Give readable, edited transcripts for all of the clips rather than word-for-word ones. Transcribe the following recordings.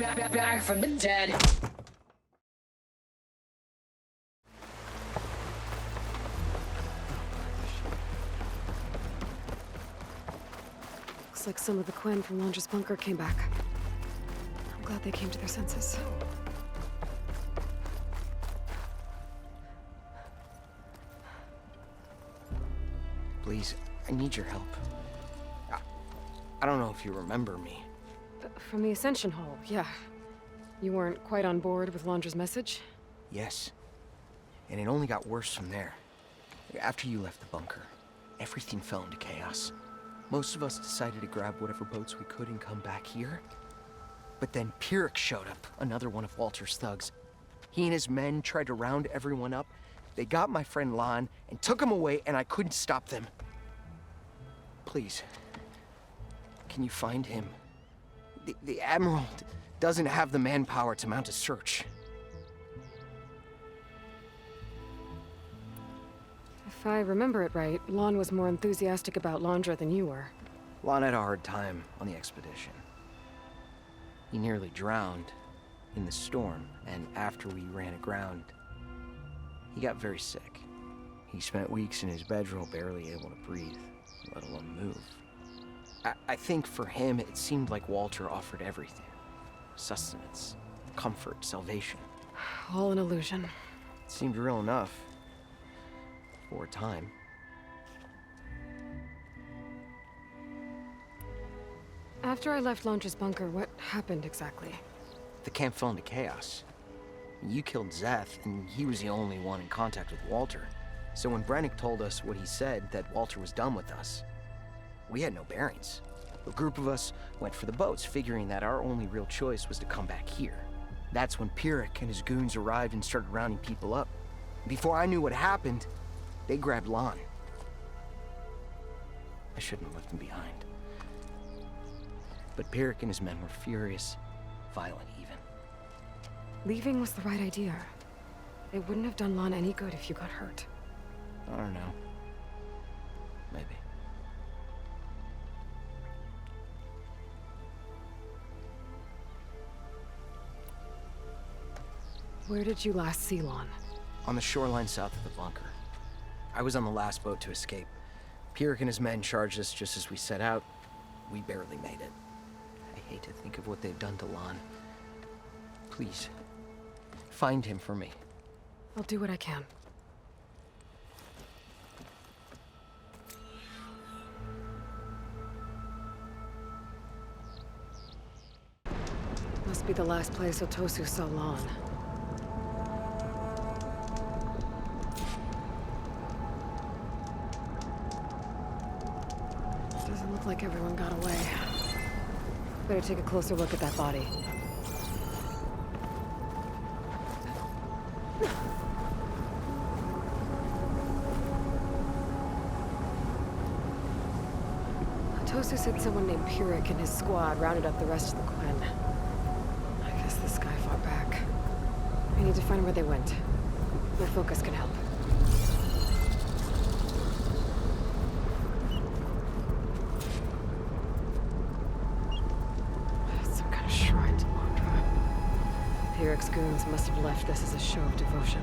back from the dead. Looks like some of the Quen from Londra's bunker came back. I'm glad they came to their senses. Please, I need your help. I don't know if you remember me. From the Ascension Hall, yeah. You weren't quite on board with Londra's message? Yes. And it only got worse from there. After you left the bunker, everything fell into chaos. Most of us decided to grab whatever boats we could and come back here. But then Pyrrhic showed up, another one of Walter's thugs. He and his men tried to round everyone up. They got my friend Lon and took him away, and I couldn't stop them. Please, can you find him? The Admiral doesn't have the manpower to mount a search. If I remember it right, Lon was more enthusiastic about Londra than you were. Lon had a hard time on the expedition. He nearly drowned in the storm, and after we ran aground, he got very sick. He spent weeks in his bedroll, barely able to breathe, let alone move. I think for him, it seemed like Walter offered everything. Sustenance, comfort, salvation. All an illusion. It seemed real enough. For a time. After I left Londra's bunker, what happened exactly? The camp fell into chaos. You killed Zeth, and he was the only one in contact with Walter. So when Brennick told us what he said, that Walter was done with us, we had no bearings. A group of us went for the boats, figuring that our only real choice was to come back here. That's when Pyrrhic and his goons arrived and started rounding people up. Before I knew what happened, they grabbed Lon. I shouldn't have left him behind. But Pyrrhic and his men were furious, violent even. Leaving was the right idea. It wouldn't have done Lon any good if you got hurt. I don't know. Maybe. Where did you last see Lon? On the shoreline south of the bunker. I was on the last boat to escape. Pyrrhic and his men charged us just as we set out. We barely made it. I hate to think of what they've done to Lon. Please, find him for me. I'll do what I can. Must be the last place Otosu saw Lon. Doesn't look like everyone got away. Better take a closer look at that body. Otosu said someone named Pyrrhic and his squad rounded up the rest of the Quen. I guess this guy fought back. I need to find where they went. My focus can help. Some kind of shrine to Londra. Pyrrhic's goons must have left this as a show of devotion.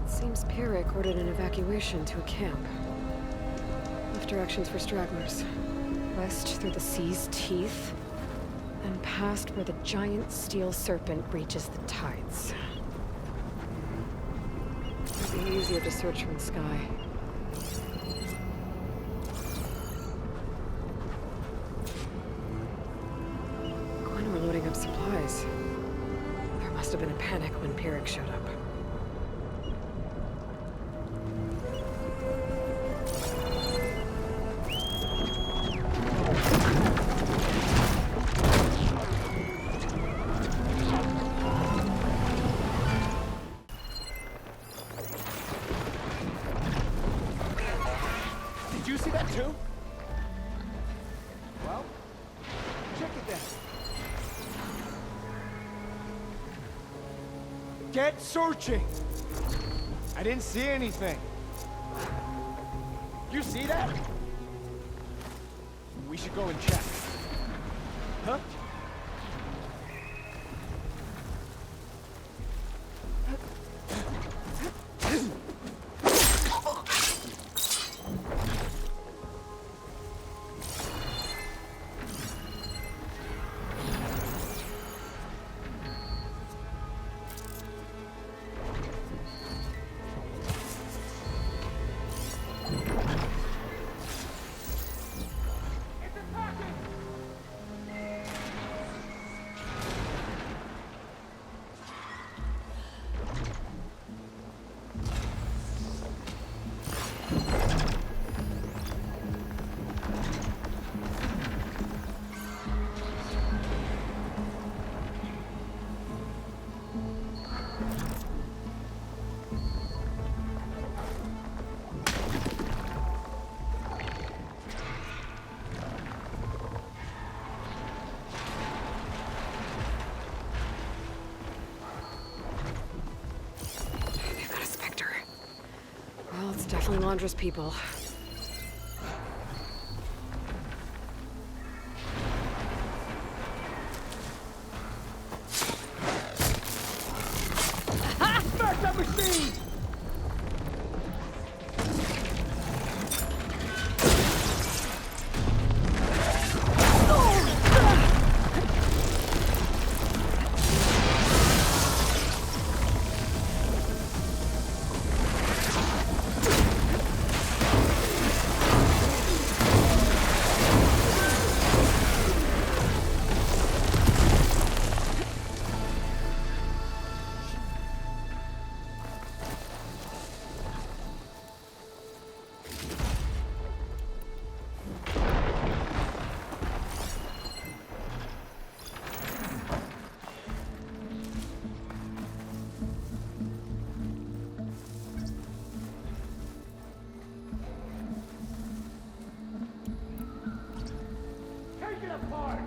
Seems Pyrrhic ordered an evacuation to a camp. Left directions for stragglers. West through the sea's teeth, and past where the giant steel serpent reaches the tides. It'd be easier to search from the sky. Quen were loading up supplies. There must have been a panic when Pyrrhic showed up. Did you see that too? Well, check it then. Get searching! I didn't see anything. You see that? We should go and check. Huh? Well, it's definitely Londra's people. Smash that machine! Take it apart!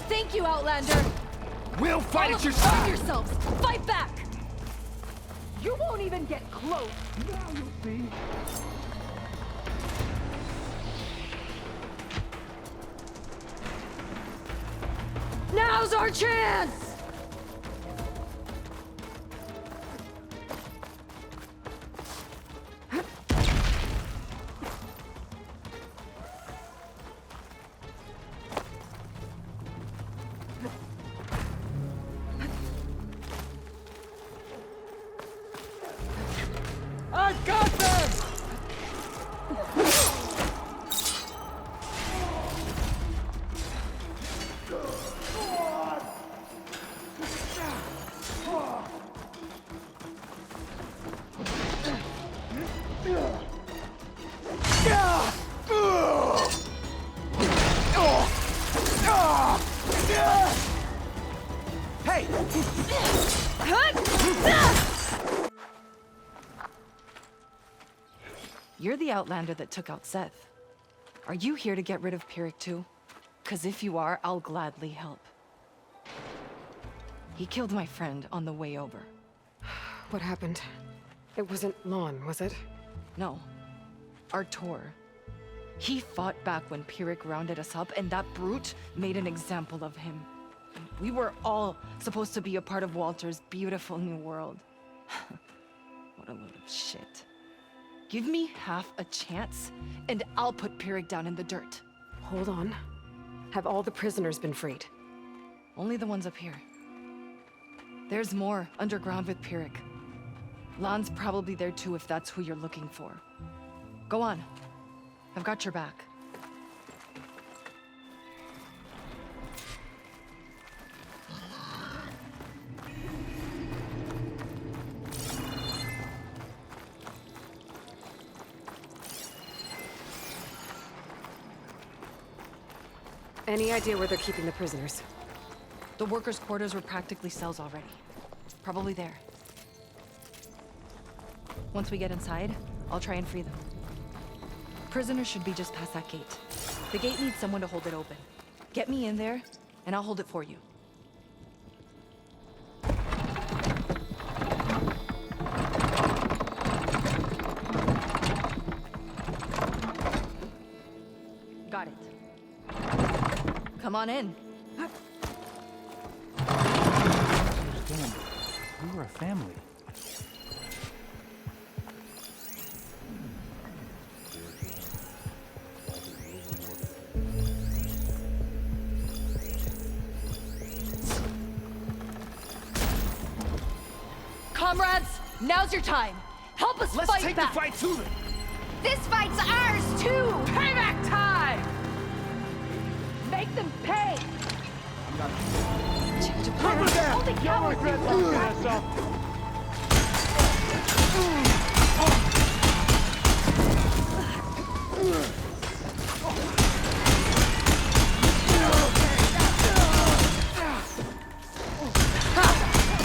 Thank you, Outlander! We'll fight at your Arm side! yourselves! Fight back! You won't even get close. Now you'll see. Now's our chance! I've got them! You're the Outlander that took out Seth. Are you here to get rid of Pyrrhic too? 'Cause if you are, I'll gladly help. He killed my friend on the way over. What happened? It wasn't Lon, was it? No. Artur. He fought back when Pyrrhic rounded us up, and that brute made an example of him. We were all supposed to be a part of Walter's beautiful new world. What a load of shit. Give me half a chance, and I'll put Pyrrhic down in the dirt. Hold on. Have all the prisoners been freed? Only the ones up here. There's more underground with Pyrrhic. Lon's probably there too if that's who you're looking for. Go on. I've got your back. Any idea where they're keeping the prisoners? The workers' quarters were practically cells already. Probably there. Once we get inside, I'll try and free them. Prisoners should be just past that gate. The gate needs someone to hold it open. Get me in there, and I'll hold it for you. Got it. Come on in. Understand. We were a family. Comrades, now's your time. Help us Let's fight take back. the fight to them. This fight's ours too. Payback time! Make them pay! Change of plan. Only cowards do that.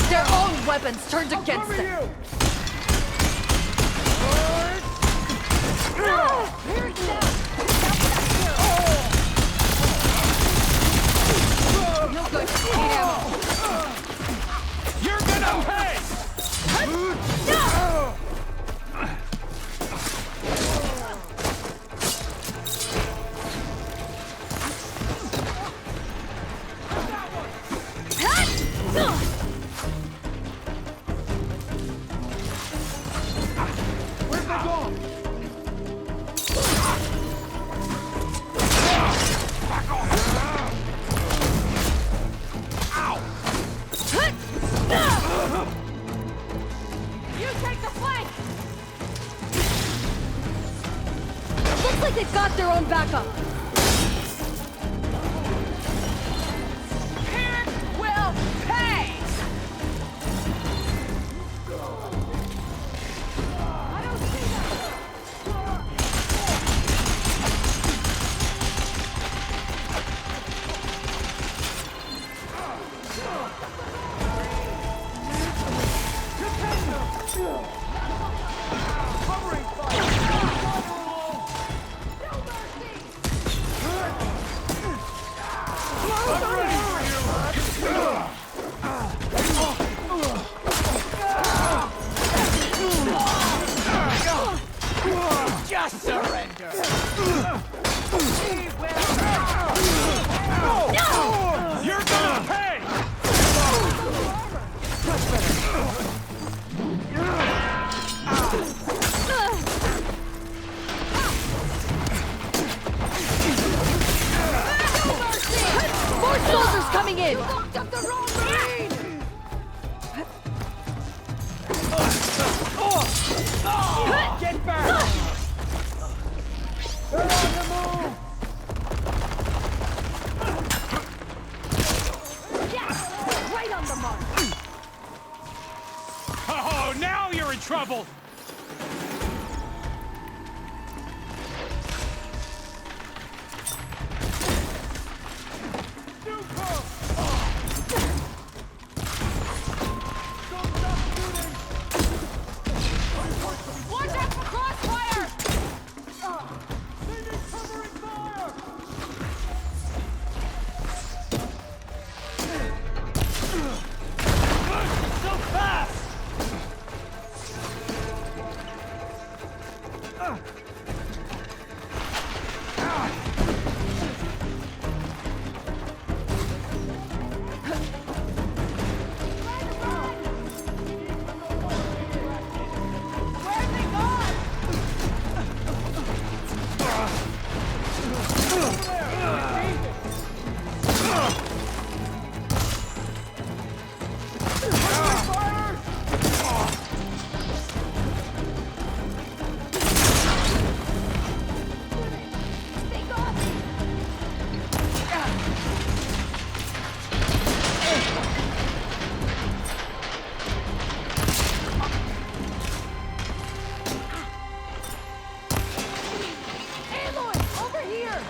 Their own weapons turned against Cover them. you! Here it is! No good. Need ammo. You're gonna pay! Where's they going? You take the flank. Looks like they've got their own backup. Pyrrhic will pay! I don't see that! Covering fire! I'm ready for you! Just surrender! You're gonna pay! More soldiers coming in. Locked up the wrong marine! Get back! They're on the move! Yeah! Right on the mark! Oh, now you're in trouble! Watch out for crossfire! Aloy, over here!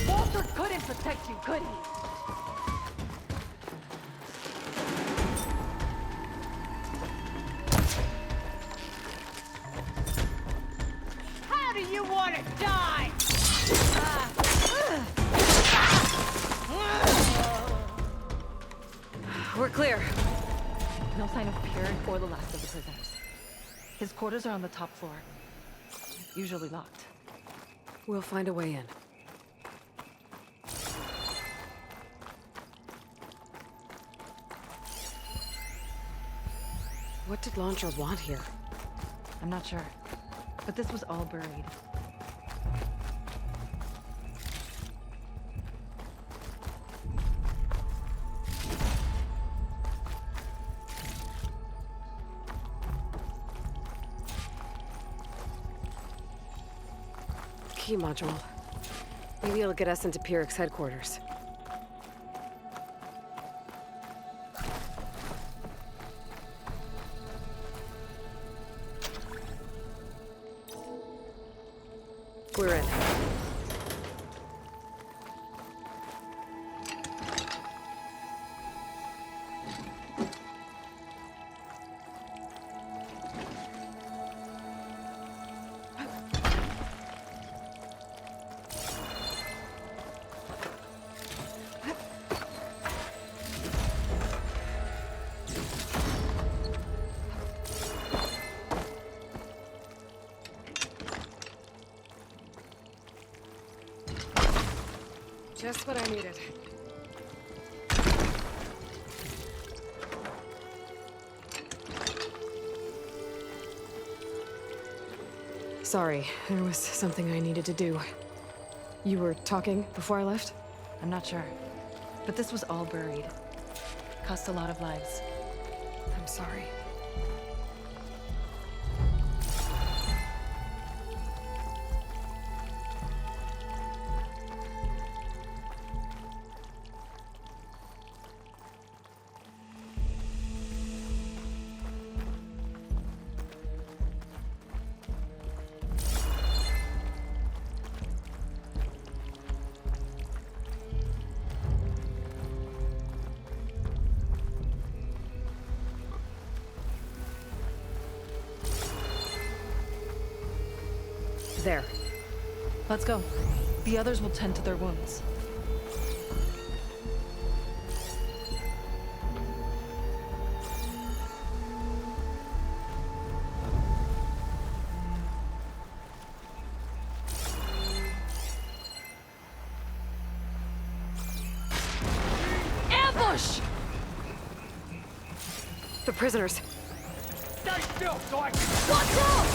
Walter couldn't protect you, could he? How do you want to die? We're clear. No sign of Pierre or the last of the prisoners. His quarters are on the top floor. Usually locked. We'll find a way in. What did Londra want here? I'm not sure. But this was all buried. Key module. Maybe it'll get us into Pyrrhic's headquarters. We're in. Just what I needed. Sorry, there was something I needed to do. You were talking before I left? I'm not sure. But this was all buried. Cost a lot of lives. I'm sorry. There. Let's go. The others will tend to their wounds. Ambush! The prisoners. Stay still so I can... Watch out!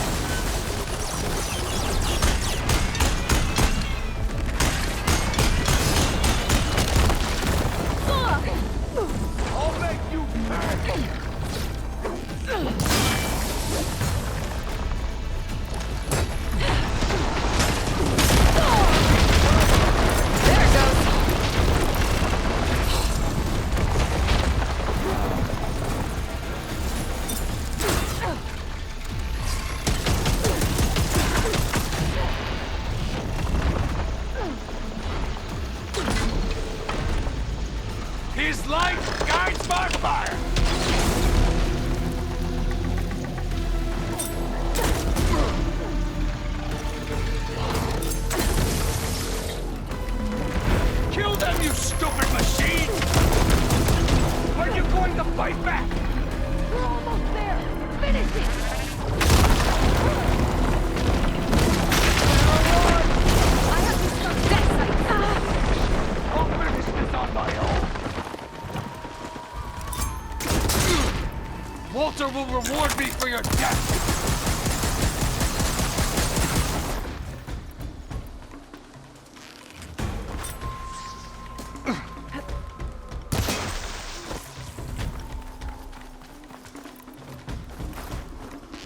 will reward me for your death!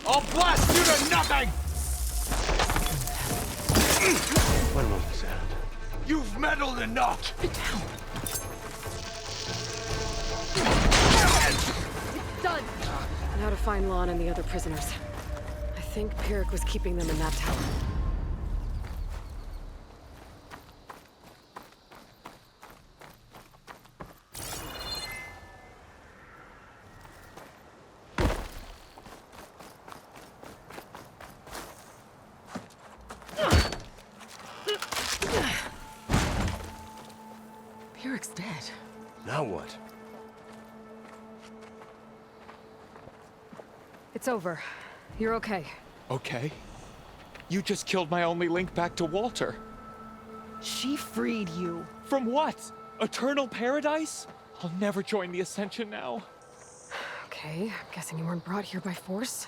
I'll blast you to nothing! What was the sound? You've meddled enough! Done. Now to find Lon and the other prisoners. I think Pyrrhic was keeping them in that tower. Pyrrhic's dead. Now what? It's over. You're okay. Okay. You just killed my only link back to Walter. She freed you. From what? Eternal paradise? I'll never join the Ascension now. Okay, I'm guessing you weren't brought here by force.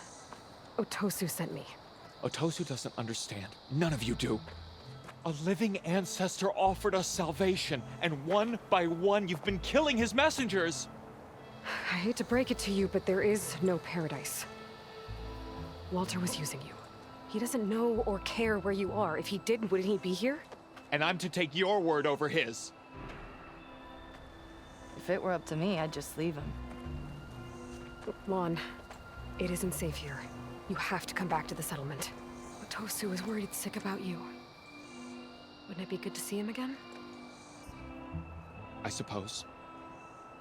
Otosu sent me. Otosu doesn't understand. None of you do. A living ancestor offered us salvation, and one by one you've been killing his messengers. I hate to break it to you, but there is no paradise. Walter was using you. He doesn't know or care where you are. If he did, wouldn't he be here? And I'm to take your word over his. If it were up to me, I'd just leave him. Lon, it isn't safe here. You have to come back to the settlement. Otosu is worried sick about you. Wouldn't it be good to see him again? I suppose.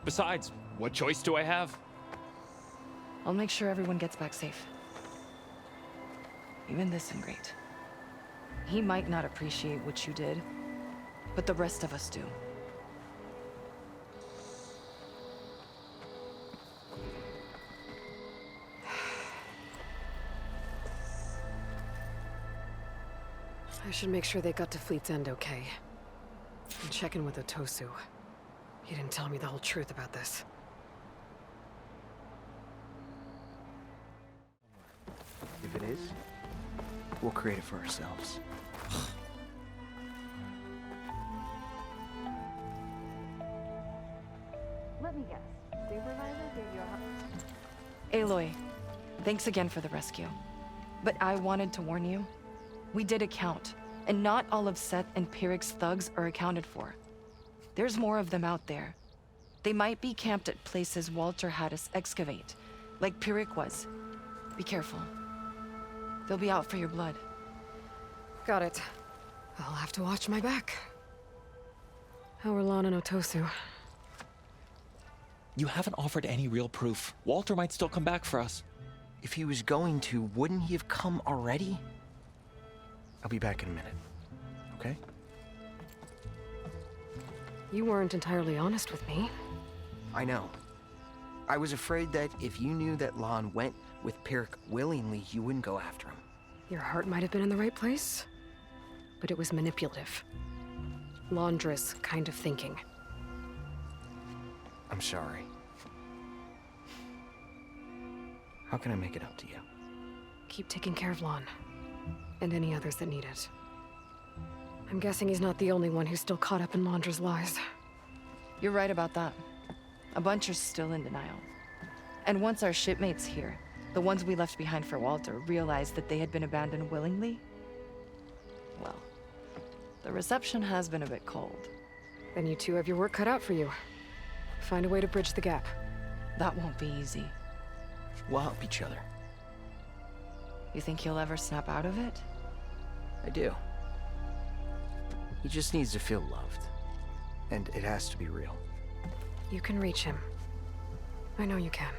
Besides, what choice do I have? I'll make sure everyone gets back safe. Even this ingrate. He might not appreciate what you did, but the rest of us do. I should make sure they got to Fleet's End okay. And check in with Otosu. He didn't tell me the whole truth about this. If it is, we'll create it for ourselves. Let me guess. Supervisor gave you a... Aloy, thanks again for the rescue. But I wanted to warn you. We did a count, and not all of Seth and Pyrrhic's thugs are accounted for. There's more of them out there. They might be camped at places Walter had us excavate, like Pyrrhic was. Be careful. They'll be out for your blood. Got it. I'll have to watch my back. How are Lon and Otosu? You haven't offered any real proof. Walter might still come back for us. If he was going to, wouldn't he have come already? I'll be back in a minute, okay? You weren't entirely honest with me. I know. I was afraid that if you knew that Lon went with Pyrrhic willingly, you wouldn't go after him. Your heart might have been in the right place, but it was manipulative. Londra's kind of thinking. I'm sorry. How can I make it up to you? Keep taking care of Lon. And any others that need it. I'm guessing he's not the only one who's still caught up in Londra's lies. You're right about that. A bunch are still in denial. And once our shipmates here, the ones we left behind for Walter, realized that they had been abandoned willingly, well, the reception has been a bit cold. Then you two have your work cut out for you. Find a way to bridge the gap. That won't be easy. We'll help each other. You think he'll ever snap out of it? I do. He just needs to feel loved. And it has to be real. You can reach him. I know you can.